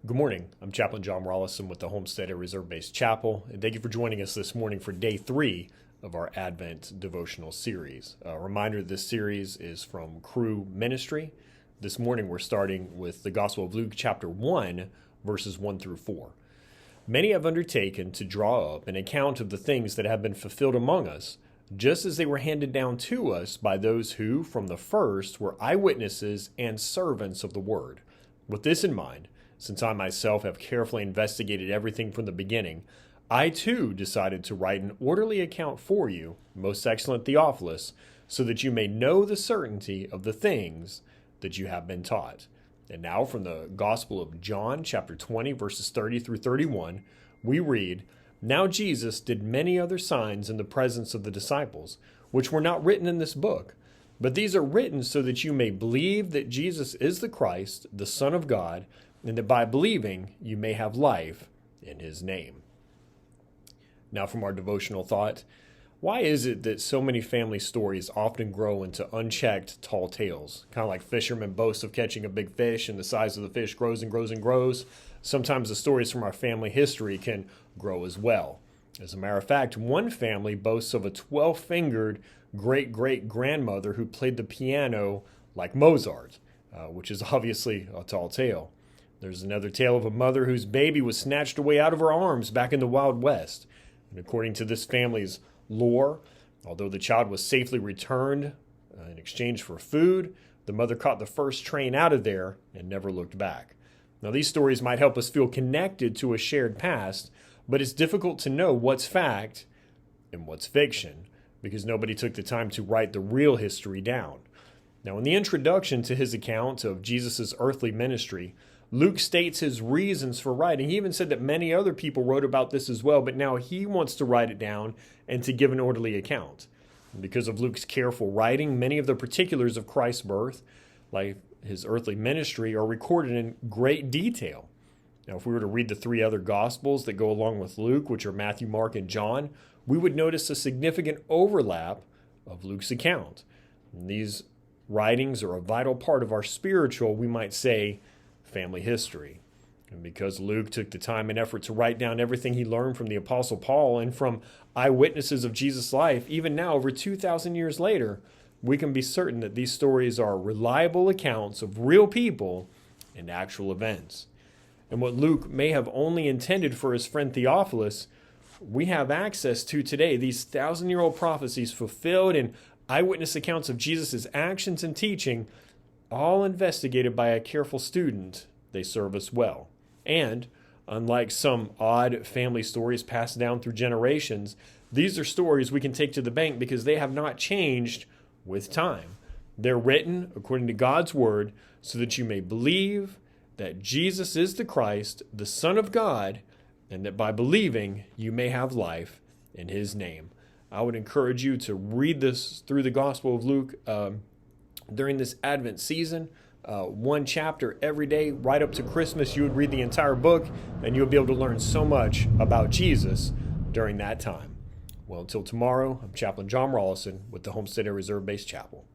Good morning. I'm Chaplain John Rollison with the Homestead Reserve Base Chapel, and thank you for joining us this morning for day 3 of our Advent Devotional series. A reminder, this series is from Cru Ministry. This morning we're starting with the Gospel of Luke chapter 1, verses 1 through 4. Many have undertaken to draw up an account of the things that have been fulfilled among us, just as they were handed down to us by those who, from the first, were eyewitnesses and servants of the word. With this in mind, since I myself have carefully investigated everything from the beginning, I too decided to write an orderly account for you, most excellent Theophilus, so that you may know the certainty of the things that you have been taught. And now from the Gospel of John, chapter 20, verses 30 through 31, we read, "Now Jesus did many other signs in the presence of the disciples, which were not written in this book. But these are written so that you may believe that Jesus is the Christ, the Son of God, and that by believing you may have life in his name." Now from our devotional thought, why is it that so many family stories often grow into unchecked tall tales? Kind of like fishermen boast of catching a big fish and the size of the fish grows and grows and grows. Sometimes the stories from our family history can grow as well. As a matter of fact, one family boasts of a 12-fingered great-great-grandmother who played the piano like Mozart, which is obviously a tall tale. There's another tale of a mother whose baby was snatched away out of her arms back in the Wild West. And according to this family's lore, although the child was safely returned in exchange for food, the mother caught the first train out of there and never looked back. Now, these stories might help us feel connected to a shared past, but it's difficult to know what's fact and what's fiction because nobody took the time to write the real history down. Now, in the introduction to his account of Jesus' earthly ministry, Luke states his reasons for writing. He even said that many other people wrote about this as well, but now he wants to write it down and to give an orderly account. And because of Luke's careful writing, many of the particulars of Christ's birth, like his earthly ministry, are recorded in great detail. Now, if we were to read the 3 other Gospels that go along with Luke, which are Matthew, Mark, and John, we would notice a significant overlap of Luke's account. And these writings are a vital part of our spiritual, we might say, family history. And because Luke took the time and effort to write down everything he learned from the Apostle Paul and from eyewitnesses of Jesus' life, even now, over 2,000 years later, we can be certain that these stories are reliable accounts of real people and actual events. And what Luke may have only intended for his friend Theophilus, we have access to today. These 1,000-year-old prophecies fulfilled in eyewitness accounts of Jesus' actions and teaching, all investigated by a careful student, they serve us well. And, unlike some odd family stories passed down through generations, these are stories we can take to the bank because they have not changed with time. They're written according to God's word so that you may believe that Jesus is the Christ, the Son of God, and that by believing you may have life in his name. I would encourage you to read this through the Gospel of Luke during this Advent season, 1 chapter every day, right up to Christmas. You would read the entire book, and you'll be able to learn so much about Jesus during that time. Well, until tomorrow, I'm Chaplain John Rollison with the Homestead Reserve Base Chapel.